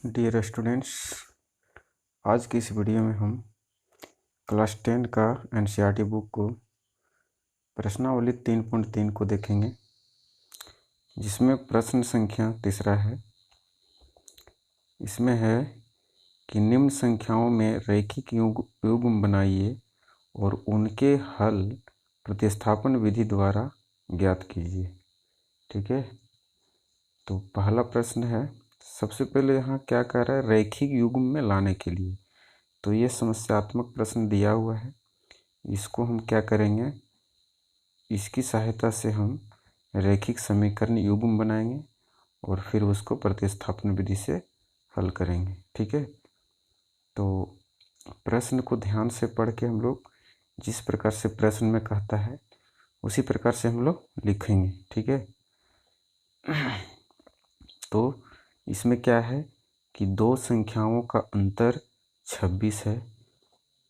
Dear students, आज की इस वीडियो में हम क्लास 10 का एनसीईआरटी बुक को प्रश्नावली 3.3 को देखेंगे, जिसमें प्रश्न संख्या तीसरा है। इसमें है कि निम्न संख्याओं में रैखिक युग्म बनाइए और उनके हल प्रतिस्थापन विधि द्वारा ज्ञात कीजिए। ठीक है, तो पहला प्रश्न है। सबसे पहले यहाँ क्या कह रहा है, रैखिक युग्म में लाने के लिए। तो ये समस्यात्मक प्रश्न दिया हुआ है। इसको हम क्या करेंगे, इसकी सहायता से हम रैखिक समीकरण युग्म बनाएंगे और फिर उसको प्रतिस्थापन विधि से हल करेंगे। ठीक है, तो प्रश्न को ध्यान से पढ़ के हम लोग जिस प्रकार से प्रश्न में कहता है उसी प्रकार से हम लोग लिखेंगे। ठीक है, तो इसमें क्या है कि दो संख्याओं का अंतर 26 है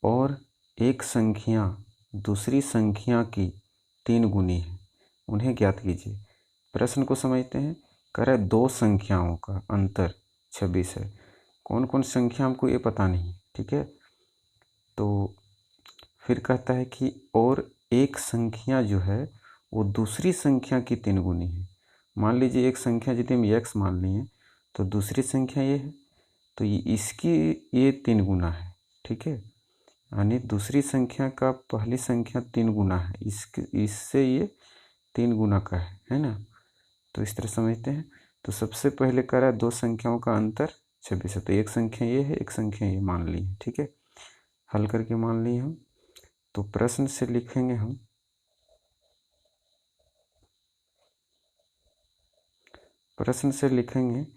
और एक संख्या दूसरी संख्या की 3 गुनी है, उन्हें ज्ञात कीजिए। प्रश्न को समझते हैं। कह रहा है दो संख्याओं का अंतर 26 है। कौन कौन संख्या हमको ये पता नहीं। ठीक है, तो फिर कहता है कि और एक संख्या जो है वो दूसरी संख्या की 3 गुनी है। मान लीजिए एक संख्या यदि हम x मान लिए तो दूसरी संख्या ये है, तो इसकी ये 3 गुना है। ठीक है, यानी दूसरी संख्या का पहली संख्या 3 गुना है, इससे ये 3 गुना का है ना। तो इस तरह समझते हैं। तो सबसे पहले कह रहा है दो संख्याओं का अंतर 26 है, तो एक संख्या ये है, एक संख्या ये मान ली है। ठीक है, हल करके मान लिए हम। तो प्रश्न से लिखेंगे हम, प्रश्न से लिखेंगे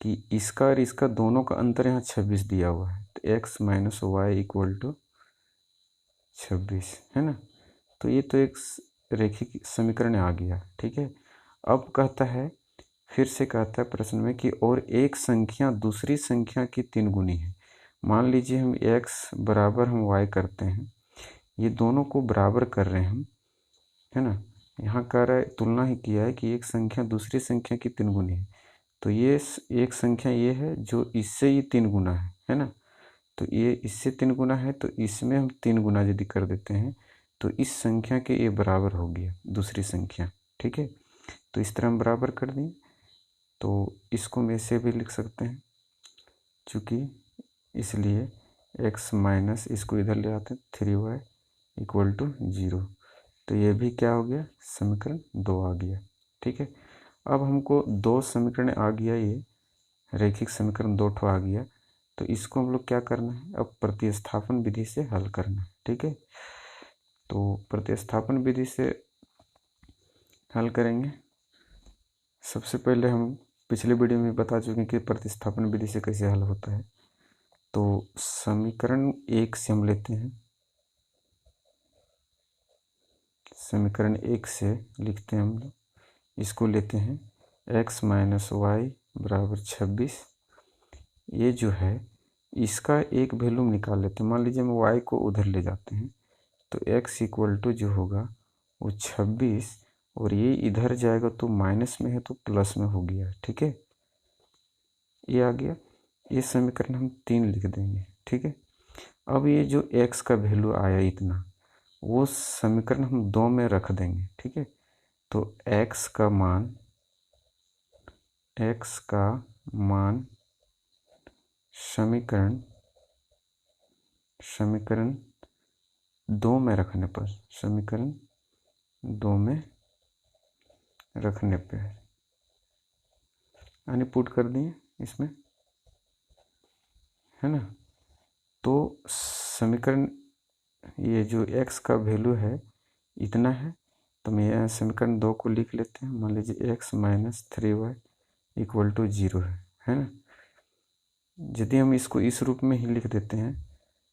कि इसका और इसका दोनों का अंतर यहाँ 26 दिया हुआ है, तो x minus Y equal to 26 है ना। तो ये तो एक रैखिक समीकरण आ गया। ठीक है, अब कहता है, फिर से कहता है प्रश्न में कि और एक संख्या दूसरी संख्या की 3 गुनी है। मान लीजिए हम x बराबर हम y करते हैं, ये दोनों को बराबर कर रहे हैं हम, है ना। यहाँ कह रहा है, तुलना ही किया है कि एक संख्या दूसरी संख्या की 3 गुनी है। तो ये एक संख्या ये है जो इससे ये 3 गुना है ना। तो ये इससे 3 गुना है, तो इसमें हम 3 गुना यदि कर देते हैं तो इस संख्या के ये बराबर हो गया दूसरी संख्या। ठीक है, तो इस तरह हम बराबर कर दें। तो इसको हम ऐसे भी लिख सकते हैं, चूँकि इसलिए x माइनस इसको इधर ले आते हैं 3y इक्वल टू 0। तो ये भी क्या हो गया, समीकरण 2 आ गया। ठीक है, अब हमको दो समीकरण आ गया, ये रैखिक समीकरण 2 ठो आ गया। तो इसको हम लोग क्या करना है, अब प्रतिस्थापन विधि से हल करना है। ठीक है, तो प्रतिस्थापन विधि से हल करेंगे। सबसे पहले हम पिछले वीडियो में बता चुके हैं कि प्रतिस्थापन विधि से कैसे हल होता है। तो समीकरण 1 से हम लेते हैं, समीकरण 1 से लिखते हैं हम लोग, इसको लेते हैं x माइनस वाई बराबर 26। ये जो है इसका एक वैल्यू निकाल लेते हैं। मान लीजिए हम y को उधर ले जाते हैं, तो x इक्वल टू जो होगा वो 26, और ये इधर जाएगा तो माइनस में है तो प्लस में हो गया। ठीक है, ये आ गया। ये समीकरण हम 3 लिख देंगे। ठीक है, अब ये जो x का वैल्यू आया इतना, वो समीकरण हम 2 में रख देंगे। ठीक है, तो x का मान समीकरण 2 में रखने पर, समीकरण 2 में रखने पे यानी पुट कर दिए इसमें, है ना। तो समीकरण ये जो x का वैल्यू है इतना है, तो मैं यहाँ समीकरण 2 को लिख लेते हैं। मान लीजिए x minus 3y equal to 0 है ना। यदि हम इसको इस रूप में ही लिख देते हैं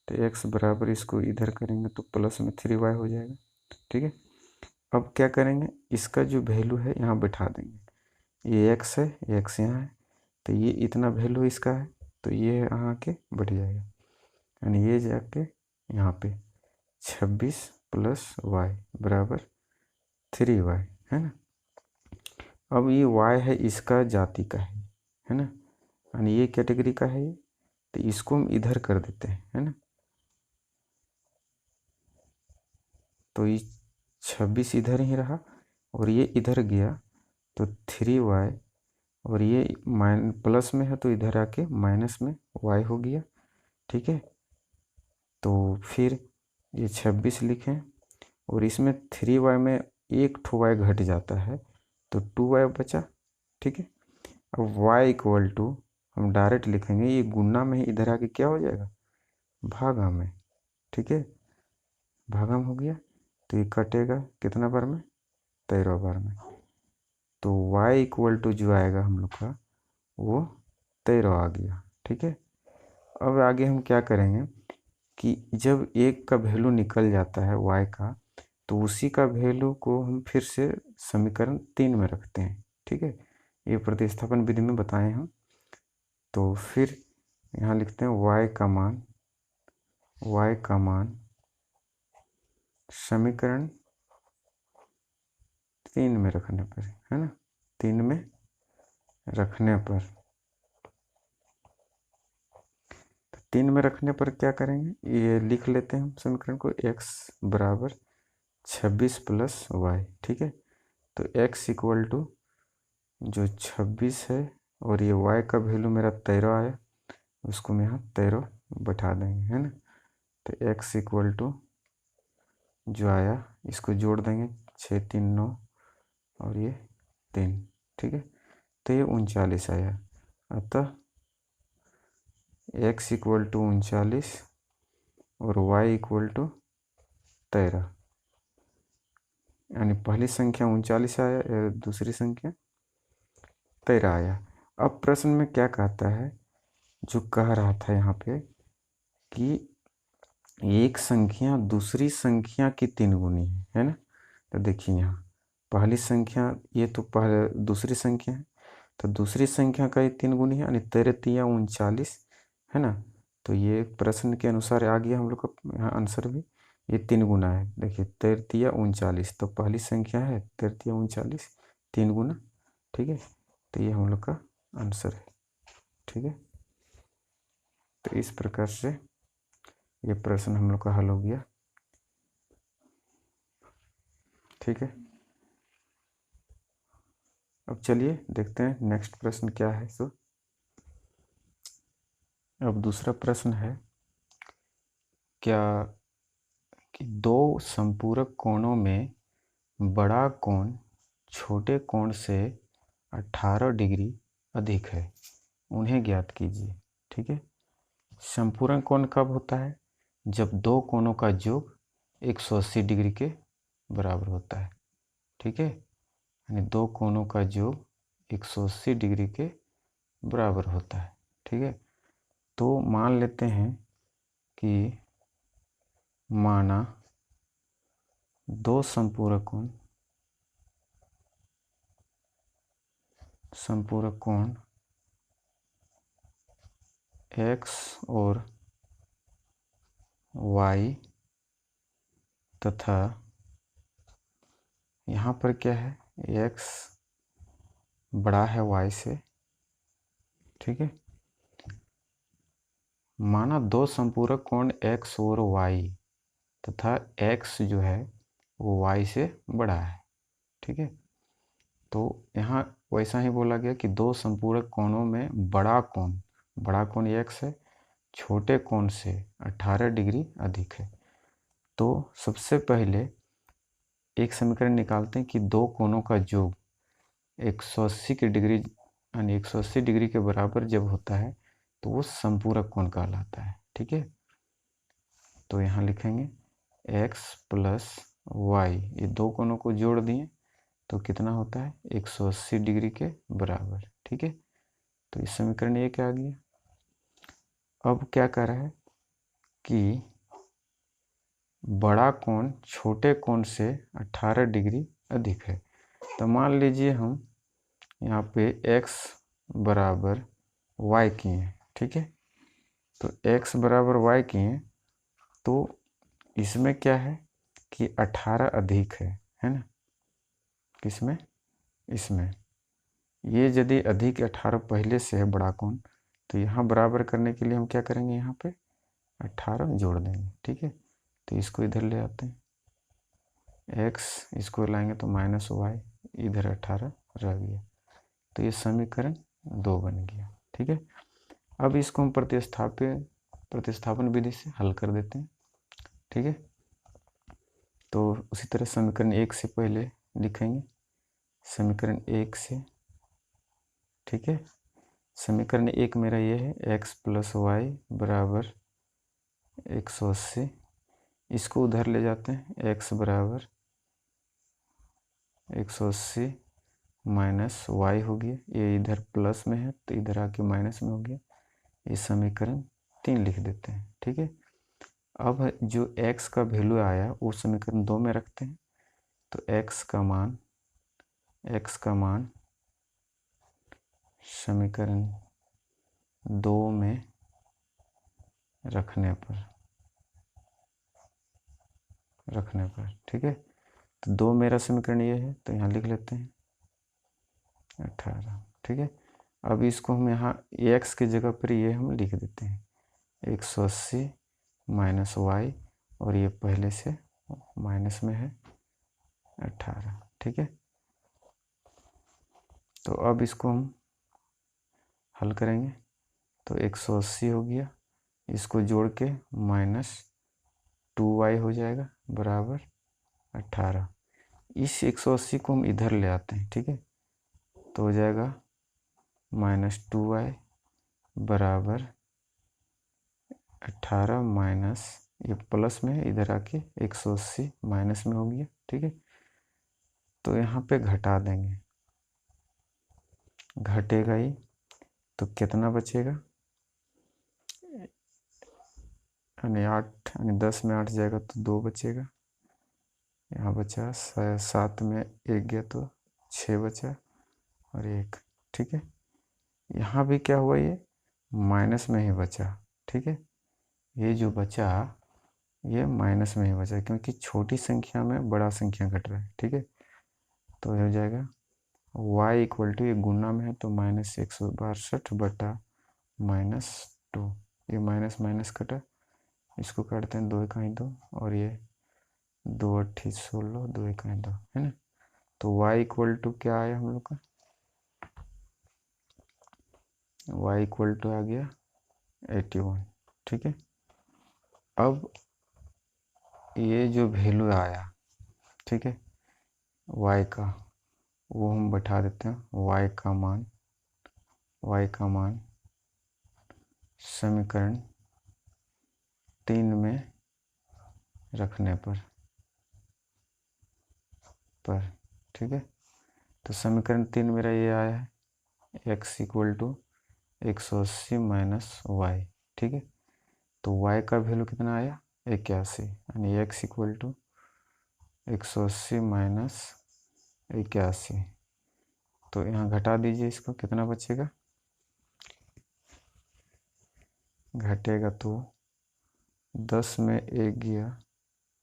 तो x बराबर इसको इधर करेंगे तो प्लस में 3y हो जाएगा। ठीक है, अब क्या करेंगे, इसका जो वैल्यू है यहाँ बैठा देंगे। ये x है, ये x यहाँ है, तो ये इतना वैल्यू इसका है, तो ये यहाँ के बैठ जाएगा, यानी ये जाके यहाँ पे 26 प्लस y बराबर 3y है ना। अब ये y है इसका जाति का है ना। यानी ये कैटेगरी का है ये, तो इसको हम इधर कर देते हैं, है ना। तो ये 26 इधर ही रहा और ये इधर गया तो 3y, और ये प्लस में है तो इधर आके माइनस में y हो गया, ठीक है। तो फिर ये 26 लिखें और इसमें 3y में एक ठो y घट जाता है तो 2y बचा, ठीक है। अब y इक्वल टू हम डायरेक्ट लिखेंगे, ये गुना में ही इधर आके क्या हो जाएगा, भागा में, ठीक है, भागा में हो गया। तो ये कटेगा कितना बार में, 13 बार में। तो y इक्वल टू जो आएगा हम लोग का वो 13 आ गया, ठीक है। अब आगे हम क्या करेंगे कि जब एक का वैल्यू निकल जाता है y का, तो उसी का वैल्यू को हम फिर से समीकरण 3 में रखते हैं, ठीक है। ये प्रतिस्थापन विधि में बताए हम। तो फिर यहाँ लिखते हैं y का मान समीकरण 3 में रखने पर, है ना, 3 में रखने पर, तो 3 में रखने पर क्या करेंगे, ये लिख लेते हैं हम समीकरण को, x बराबर 26 प्लस वाई, ठीक है। तो x इक्वल टू जो 26 है और ये y का वैल्यू मेरा 13 आया, उसको मैं यहाँ 13 बैठा देंगे, है ना। तो x इक्वल टू जो आया इसको जोड़ देंगे, 6 3 9 और ये 3, ठीक है। तो ये 39 आया। अतः x इक्वल टू 39 और y इक्वल टू 13, यानी पहली संख्या 39 आया या दूसरी संख्या 13 आया। अब प्रश्न में क्या कहता है, जो कह रहा था यहाँ पे कि एक संख्या दूसरी संख्या की 3 गुनी है ना। तो देखिए यहाँ पहली संख्या, ये तो पहले दूसरी संख्या है, तो दूसरी संख्या का ये 3 गुनी है, यानी 13 तिया 39, है ना। तो ये प्रश्न के अनुसार आ गया हम लोग का यहाँ आंसर भी, ये 3 गुना है। देखिए 13 तिया 39, तो पहली संख्या है 13 तिया 39, 3 गुना, ठीक है। तो ये हम लोग का आंसर है, ठीक है। तो इस प्रकार से ये प्रश्न हम लोग का हल हो गया, ठीक है। अब चलिए देखते हैं नेक्स्ट प्रश्न क्या है। सो अब दूसरा प्रश्न है क्या कि दो संपूरक कोणों में बड़ा कोण छोटे कोण से 18 डिग्री अधिक है, उन्हें ज्ञात कीजिए, ठीक है। संपूरक कोण कब होता है, जब दो कोणों का योग 180 डिग्री के बराबर होता है, ठीक है। यानी दो कोणों का योग 180 डिग्री के बराबर होता है, ठीक है। तो मान लेते हैं कि माना दो संपूरक कोण x और y तथा यहाँ पर क्या है, x बड़ा है y से, ठीक है। माना दो संपूरक कोण x और y तथा x जो है वो y से बड़ा है, ठीक है। तो यहाँ वैसा ही बोला गया कि दो संपूरक कोणों में बड़ा कोण x है, छोटे कोण से 18 डिग्री अधिक है। तो सबसे पहले एक समीकरण निकालते हैं कि दो कोणों का योग 180 की डिग्री यानी 180 डिग्री के बराबर जब होता है तो वो संपूरक कोण कहलाता है, ठीक है। तो यहाँ लिखेंगे x प्लस वाई, ये दो कोणों को जोड़ दिए तो कितना होता है 180 डिग्री के बराबर, ठीक है। तो इस समीकरण ये क्या आ गया। अब क्या कह रहा है कि बड़ा कोण छोटे कोण से 18 डिग्री अधिक है। तो मान लीजिए हम यहाँ पे x बराबर y किए, ठीक है। तो x बराबर y किए तो इसमें क्या है कि 18 अधिक है ना, किसमें, इसमें। ये यदि अधिक 18 पहले से है बड़ा कोण, तो यहाँ बराबर करने के लिए हम क्या करेंगे, यहाँ पे 18 जोड़ देंगे। ठीक है, तो इसको इधर ले आते हैं, x इसको लाएंगे तो -y, इधर 18 रह गया। तो ये समीकरण 2 बन गया। ठीक है, अब इसको हम प्रतिस्थापन विधि से हल कर देते हैं। ठीक है, तो उसी तरह समीकरण 1 से पहले लिखेंगे, समीकरण 1 से। ठीक है, समीकरण 1 मेरा ये है, x + y बराबर 180। इसको उधर ले जाते हैं, x बराबर 180 माइनस y हो गया, ये इधर प्लस में है तो इधर आके माइनस में हो गया। ये समीकरण 3 लिख देते हैं। ठीक है, अब जो x का वैल्यू आया वो समीकरण 2 में रखते हैं। तो x का मान समीकरण 2 में रखने पर ठीक है, तो 2 मेरा समीकरण ये है, तो यहाँ लिख लेते हैं 18। ठीक है, अब इसको हम यहाँ x की जगह पर ये हम लिख देते हैं 180 माइनस y, और ये पहले से माइनस में है 18। ठीक है, तो अब इसको हम हल करेंगे, तो 180 हो गया, इसको जोड़ के -2y हो जाएगा बराबर 18। इस 180 को हम इधर ले आते हैं। ठीक है, तो हो जाएगा -2y बराबर 18 माइनस, ये प्लस में है, इधर आके 180 माइनस में हो गया। ठीक है, तो यहाँ पे घटा देंगे, घटेगा ही तो कितना बचेगा, यानी 8, यानी 10 में 8 जाएगा तो 2 बचेगा, यहाँ बचा 7 में 1 गया तो 6 बचा और 1। ठीक है, यहाँ भी क्या हुआ, ये माइनस में ही बचा। ठीक है, ये जो बचा ये माइनस में ही बचा, क्योंकि छोटी संख्या में बड़ा संख्या घट रहा है। ठीक है, तो हो जाएगा y = ये गुना में है तो -162 बटा -2, ये माइनस माइनस कटा, इसको काटते हैं 2 × 2, और ये 2 × 8 = 16, 2 × 2 है ना। तो y = क्या आया हम लोग का, y = आ गया 81। ठीक है, अब ये जो वैल्यू आया, ठीक है, y का, वो हम बैठा देते हैं, y का मान समीकरण 3 में रखने पर। ठीक है, तो समीकरण 3 मेरा ये आया है, x = 180 माइनस y। ठीक है, तो y का वैल्यू कितना आया, 81, यानी x = 180 माइनस 81। तो यहाँ घटा दीजिए, इसको कितना बचेगा, घटेगा तो 10 में 1 गया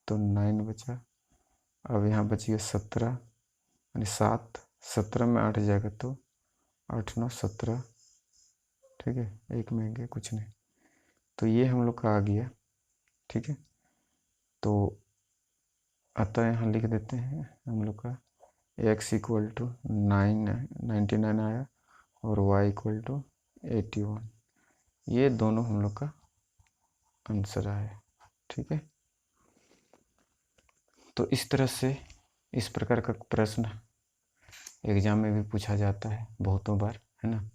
तो 9 बचा। अब यहाँ बच गया 17, यानी 7, 17 में 8 जाएगा तो 8 9 17। ठीक है, 1 में गया कुछ नहीं, तो ये हम लोग का आ गया। ठीक है, तो अतः यहाँ लिख देते हैं हम लोग का x = 99 आया और y = 81। ये दोनों हम लोग का आंसर आया। ठीक है, तो इस तरह से इस प्रकार का प्रश्न एग्जाम में भी पूछा जाता है बहुतों बार, है ना।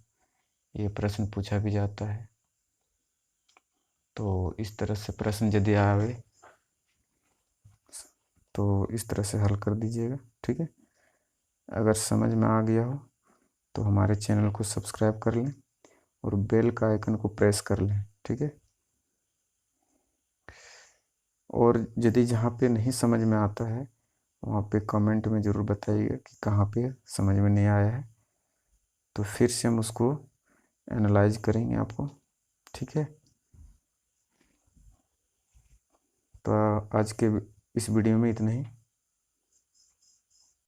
ये प्रश्न पूछा भी जाता है, तो इस तरह से प्रश्न यदि आवे तो इस तरह से हल कर दीजिएगा। ठीक है, अगर समझ में आ गया हो तो हमारे चैनल को सब्सक्राइब कर लें और बेल का आइकन को प्रेस कर लें। ठीक है, और यदि जहाँ पे नहीं समझ में आता है वहाँ पे कमेंट में ज़रूर बताइएगा कि कहाँ पे समझ में नहीं आया है, तो फिर से हम उसको एनालाइज करेंगे आपको। ठीक है, तो आज के इस वीडियो में इतना ही।